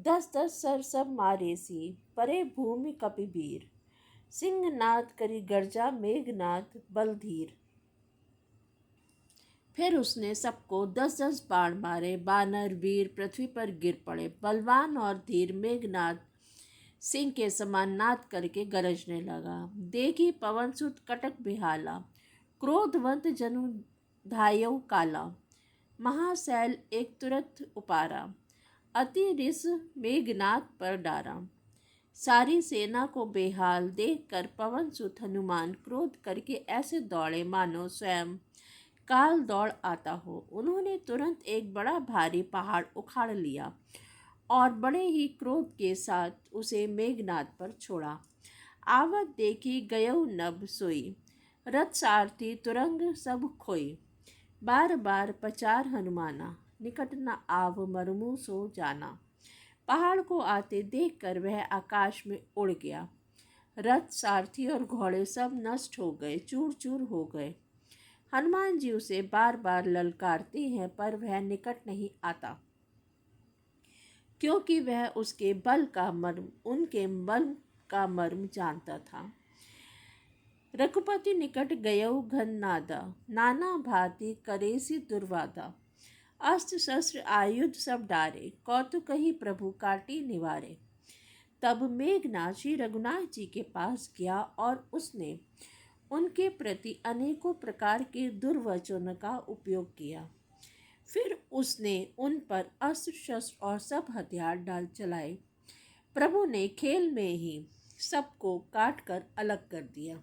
दस दस सर सब मारे सी, परे भूमि कपिवीर। सिंहनाद करी गर्जा मेघनाद बलधीर। फिर उसने सबको दस दस बाण मारे, बानर वीर पृथ्वी पर गिर पड़े। बलवान और धीर मेघनाद सिंह के समान नाद करके गरजने लगा। देखी पवन सुत कटक बिहाला, क्रोधवंत जनु धायौ काला। महाशैल एक तुरत उपारा, अति रिस मेघनाद पर डारा। सारी सेना को बेहाल देखकर पवन सुत हनुमान क्रोध करके ऐसे दौड़े मानो स्वयं काल दौड़ आता हो। उन्होंने तुरंत एक बड़ा भारी पहाड़ उखाड़ लिया और बड़े ही क्रोध के साथ उसे मेघनाद पर छोड़ा। आवत देखी गयौ नभ सोई, रथ सारथी तुरंग सब खोई। बार बार पचार हनुमाना, निकट न आव मरमु सो जाना। पहाड़ को आते देखकर वह आकाश में उड़ गया। रथ सारथी और घोड़े सब नष्ट हो गए, चूर चूर हो गए। हनुमान जी उसे बार बार ललकारते हैं पर वह निकट नहीं आता, क्योंकि वह उसके बल का मर्म उनके बल का मर्म जानता था। रघुपति निकट गयौ घन नादा, नाना भांति करेसी दुर्वादा। अस्त्र शस्त्र आयुध सब डारे, कौतुकहि प्रभु काटी निवारे। तब मेघनाद श्री रघुनाथ जी के पास गया और उसने उनके प्रति अनेकों प्रकार के दुर्वचनों का उपयोग किया। फिर उसने उन पर अस्त्र शस्त्र और सब हथियार डाल चलाए। प्रभु ने खेल में ही सबको काट कर अलग कर दिया।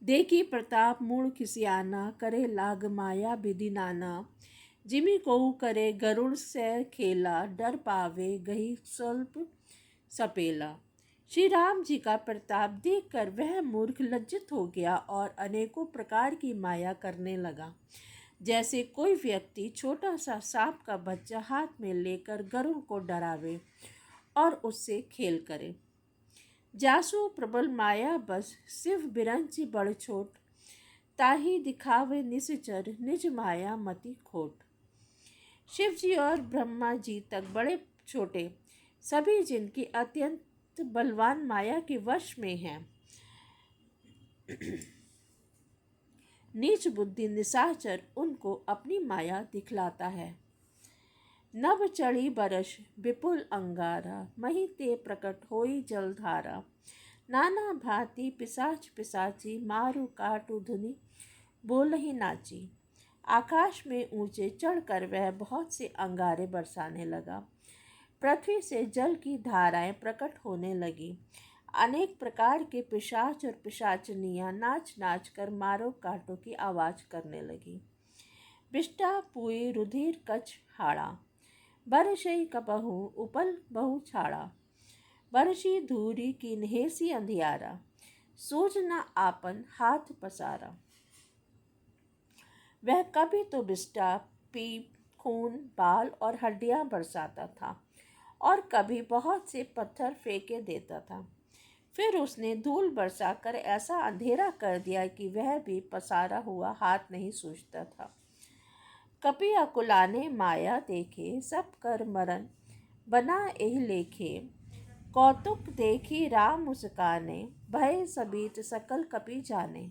देखी प्रताप मूढ़ खिसियाना, करे लाग माया विधि नाना। जिमि कोउ करे गरुड़ से खेला, डर पावे गही स्वल्प सपेला। श्री राम जी का प्रताप देखकर वह मूर्ख लज्जित हो गया और अनेकों प्रकार की माया करने लगा, जैसे कोई व्यक्ति छोटा सा सांप का बच्चा हाथ में लेकर गरुड़ को डरावे और उससे खेल करे। जासु प्रबल माया बस, शिव बिरंची बड़ छोट। ताही दिखावे निश्चर, निज माया मति खोट। शिव जी और ब्रह्मा जी तक बड़े छोटे सभी जिनकी अत्यंत बलवान माया के वश में हैं, नीच बुद्धि निशाचर उनको अपनी माया दिखलाता है। नभ चढ़ी बरस विपुल अंगारा, मही ते प्रकट होई जलधारा। नाना भांति पिशाच पिशाची, मारु काटु धुनि बोलहि नाची। आकाश में ऊंचे चढ़कर वह बहुत से अंगारे बरसाने लगा। पृथ्वी से जल की धाराएं प्रकट होने लगी। अनेक प्रकार के पिशाच और पिशाचनियां नाच नाच कर मारो काटो की आवाज करने लगी। बिष्टा पुई रुधिर कछ हाड़ा, बरसई कपहु उपल बहु छाड़ा। बरसी धूरी की नहेसी अंधियारा, सूझ न आपन हाथ पसारा। वह कभी तो बिष्टा पीप खून बाल और हड्डियां बरसाता था और कभी बहुत से पत्थर फेंके देता था। फिर उसने धूल बरसाकर ऐसा अंधेरा कर दिया कि वह भी पसारा हुआ हाथ नहीं सूझता था। कपि अकुलाने माया देखे, सब कर मरन बना एहि लेखे। कौतुक देखी राम मुस्काने, भय सबीत सकल कपि जाने।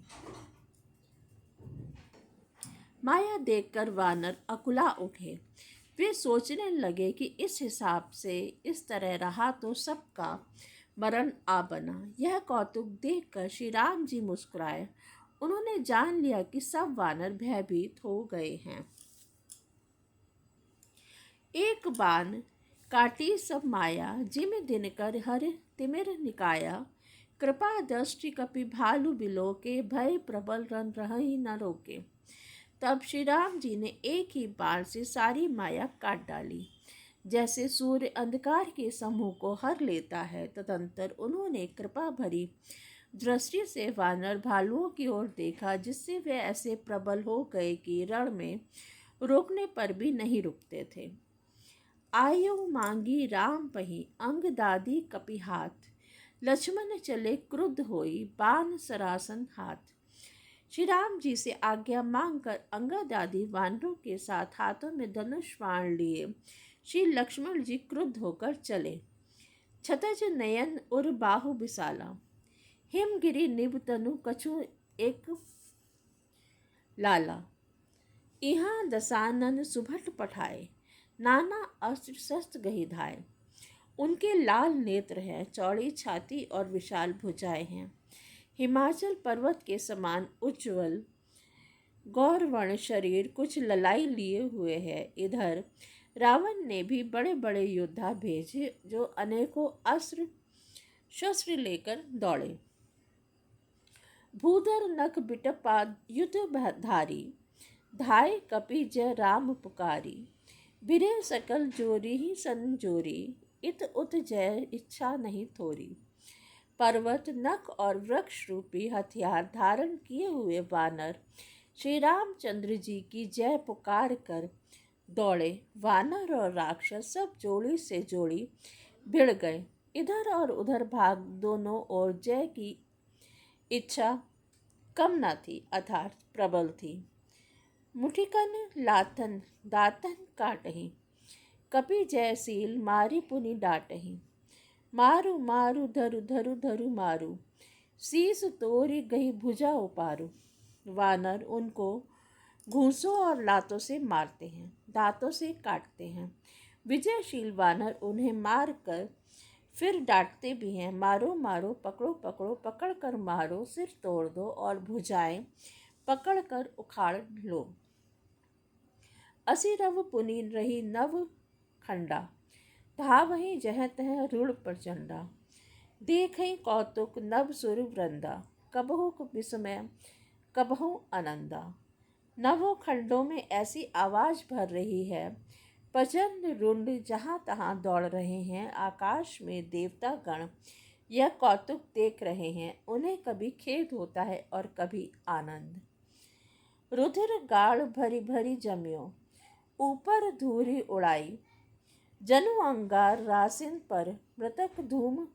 माया देखकर वानर अकुला उठे। वे सोचने लगे कि इस हिसाब से इस तरह रहा तो सबका मरण आ बना। यह कौतुक देखकर श्री राम जी मुस्कुराए। उन्होंने जान लिया कि सब वानर भयभीत हो गए हैं। एक बाण काटी सब माया, जिमि दिनकर हर तिमिर निकाया। कृपा दृष्टि कपि भालु बिलोके, भय प्रबल रन रहहि न रोके। तब श्री राम जी ने एक ही बाण से सारी माया काट डाली। जैसे सूर्य अंधकार के समूह को हर लेता है, तदंतर उन्होंने कृपा भरी दृष्टि से वानर भालुओं की ओर देखा, जिससे वे ऐसे प्रबल हो गए कि रण में रोकने पर भी नहीं रुकते थे। आयु मांगी राम पही, अंग दादी कपि हाथ। लक्ष्मण चले क्रुद्ध होई, बाण सरासन हाथ। श्री राम जी से आज्ञा मांगकर अंगद आदि वानरों के साथ हाथों में धनुष बाण लिए श्री लक्ष्मण जी क्रुद्ध होकर चले। छतज नयन उर बाहु विशाला, हिमगिरि निभ तनु कछु एक लाला। यहाँ दशानन सुभट पठाए, नाना अस्त्र शस्त्र गही धाए। उनके लाल नेत्र हैं, चौड़ी छाती और विशाल भुजाएं हैं। हिमाचल पर्वत के समान उज्ज्वल गौरवर्ण शरीर, कुछ ललाई लिए हुए है। इधर रावण ने भी बड़े बड़े योद्धा भेजे, जो अनेकों अस्त्र शस्त्र लेकर दौड़े। भूधर नख बिटपा युद्ध धारी, धाय कपि जय राम पुकारी। बिरे सकल जोरी ही संजोरी, इत उत जय इच्छा नहीं थोरी। पर्वत नख और वृक्ष रूपी हथियार धारण किए हुए वानर श्री रामचंद्र जी की जय पुकार कर दौड़े। वानर और राक्षस सब जोड़ी से जोड़ी भिड़ गए। इधर और उधर भाग दोनों ओर जय की इच्छा कम न थी, अर्थात प्रबल थी। मुठिकन लाथन दातन काटही, कपि जयशील मारी पुनि डाटही। मारु मारु धरु धरु धरु मारु, शीस तोरी गई भुजा उपारू। वानर उनको घूंसों और लातों से मारते हैं, दांतों से काटते हैं। विजयशील वानर उन्हें मार कर फिर डांटते भी हैं। मारो मारो, पकड़ो पकड़ो, पकड़ कर मारो, सिर तोड़ दो और भुजाएं पकड़ कर उखाड़ लो। असी रव पुनि रही नव खंडा, धावहि जह तह रूढ़ प्रचंडा। देखहि कौतुक नव सुर वृंदा, कबहु विस्मय कबहु आनंदा। नवों खंडों में ऐसी आवाज भर रही है, प्रचंड रुंड जहाँ तहाँ दौड़ रहे हैं। आकाश में देवता गण यह कौतुक देख रहे हैं। उन्हें कभी खेद होता है और कभी आनंद। रुधिर गाढ़ भरी भरी जमियो, ऊपर धूरी उड़ाई। जनु अंगार रासिन पर, मृतक धूम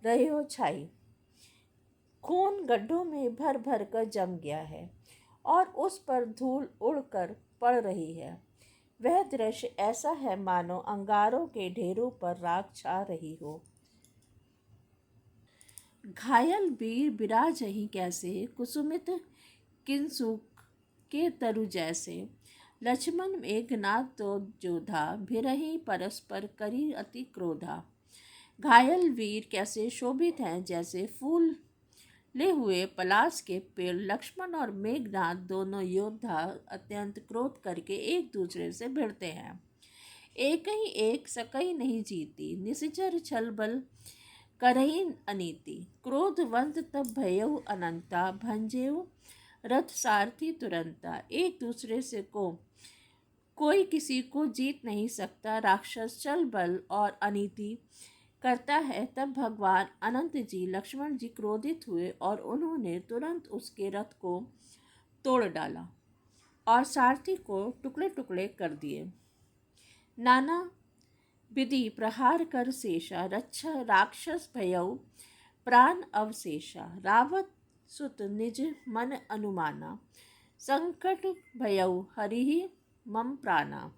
रहे छाई। खून गड्ढों में भर भर कर जम गया है और उस पर धूल उड़कर पड़ रही है। वह दृश्य ऐसा है मानो अंगारों के ढेरों पर राख छा रही हो। घायल वीर बिराजहि कैसे, कुसुमित किंसुक के तरु जैसे। लक्ष्मण मेघनाद तो जोधा, भिरहि परस्पर करी अति क्रोधा। घायल वीर कैसे शोभित हैं, जैसे फूल ले हुए पलाश के पेड़। लक्ष्मण और मेघनाद दोनों योद्धा अत्यंत क्रोध करके एक दूसरे से भिड़ते हैं। एक ही एक सकई नहीं जीती, निशिचर छल बल करही अनीति। क्रोधवंत तब भयउ अनंता, भंजेउ रथ सारथी तुरंता। एक दूसरे से कोई किसी को जीत नहीं सकता। राक्षस छल बल और अनीति करता है। तब भगवान अनंत जी लक्ष्मण जी क्रोधित हुए और उन्होंने तुरंत उसके रथ को तोड़ डाला और सारथी को टुकड़े टुकड़े कर दिए। नाना विधि प्रहार कर शेषा, रक्षा राक्षस भयउ प्राण अवशेषा। रावत सुत निज मन अनुमाना, संकट भयउ हरिहि मम प्राणा।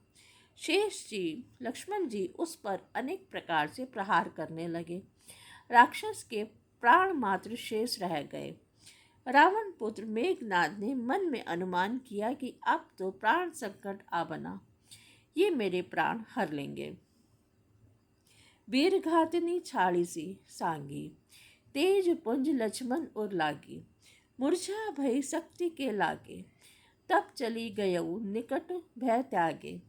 शेष जी लक्ष्मण जी उस पर अनेक प्रकार से प्रहार करने लगे। राक्षस के प्राण मात्र शेष रह गए। रावण पुत्र मेघनाद ने मन में अनुमान किया कि अब तो प्राण संकट आ बना, ये मेरे प्राण हर लेंगे। वीरघातिनी छाड़ी सी सांगी, तेज पुंज लक्ष्मण उर लागी। मूर्छा भई शक्ति के लागे, तब चली गयऊ निकट भय त्यागे।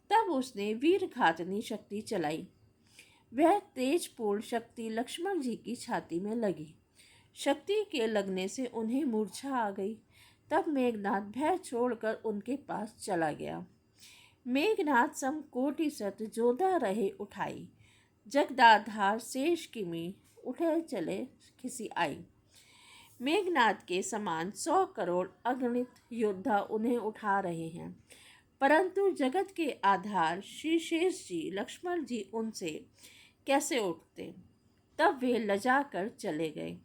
तब उसने वीरघातिनी शक्ति चलाई। वह तेजपूर्ण शक्ति लक्ष्मण जी की छाती में लगी। शक्ति के लगने से उन्हें मूर्छा आ गई। तब मेघनाद भय छोड़कर उनके पास चला गया। मेघनाद सम कोटि सत जोधा रहे उठाई, जगदाधार शेष किमी उठे चले खिसी आई। मेघनाद के समान 100 करोड़ अगणित योद्धा उन्हें उठा रहे हैं, परंतु जगत के आधार श्री शेष जी लक्ष्मण जी उनसे कैसे उठते। तब वे लजा कर चले गए।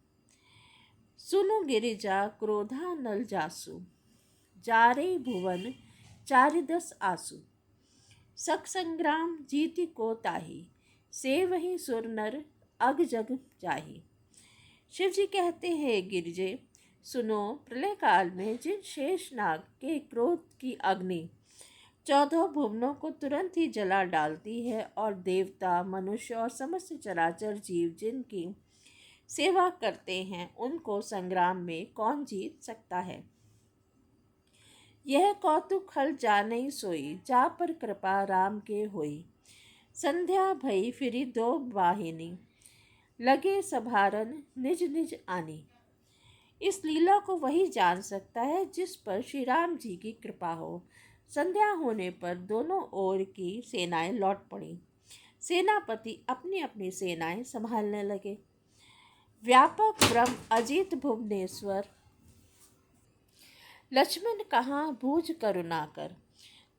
सुनु गिरिजा क्रोधा नल जासु, जारे भुवन चारिदस आसु। सक संग्राम जीति को ताही, से वही सुर नर अग जग जाही। शिव जी कहते हैं, गिरजे सुनो, प्रलय काल में जिन शेष नाग के क्रोध की अग्नि 14 भुवनों को तुरंत ही जला डालती है और देवता, मनुष्य और समस्त चराचर जीव जिनकी सेवा करते हैं, उनको संग्राम में कौन जीत सकता है। यह कौतुक हल जाने सोई, जा पर कृपा राम के होई। संध्या भई फिरी दो वाहिनी, लगे सभारन निज निज आनी। इस लीला को वही जान सकता है जिस पर श्री राम जी की कृपा हो। संध्या होने पर दोनों ओर की सेनाएं लौट पड़ी। सेनापति अपनी अपनी सेनाएं संभालने लगे। व्यापक ब्रह्म अजित भुवनेश्वर, लक्ष्मण कहाँ बूझ करुणा कर।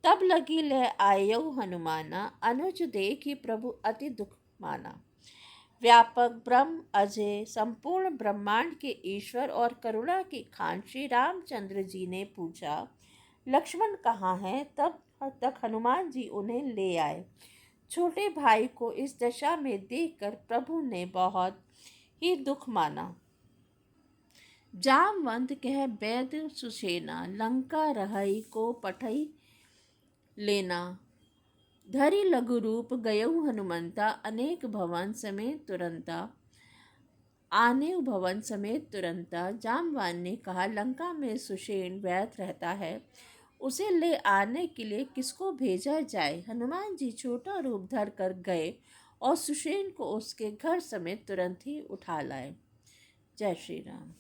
तब लगी लय आयो हनुमाना, अनुज देखी प्रभु अति दुख माना। व्यापक ब्रह्म अजय संपूर्ण ब्रह्मांड के ईश्वर और करुणा के खान श्री रामचंद्र जी ने पूछा, लक्ष्मण कहाँ हैं। तब तक हनुमान जी उन्हें ले आए। छोटे भाई को इस दशा में देखकर प्रभु ने बहुत ही दुख माना। जामवंत कह बैद सुसेना, लंका रहई को पठई लेना। धरि लघु रूप गयऊ हनुमंता, अनेक भवन समेत तुरंता। आने भवन समेत तुरंता। जामवान ने कहा, लंका में सुषेण वैद रहता है, उसे ले आने के लिए किसको भेजा जाए। हनुमान जी छोटा रूप धर कर गए और सुषेण को उसके घर समेत तुरंत ही उठा लाए। जय श्री राम।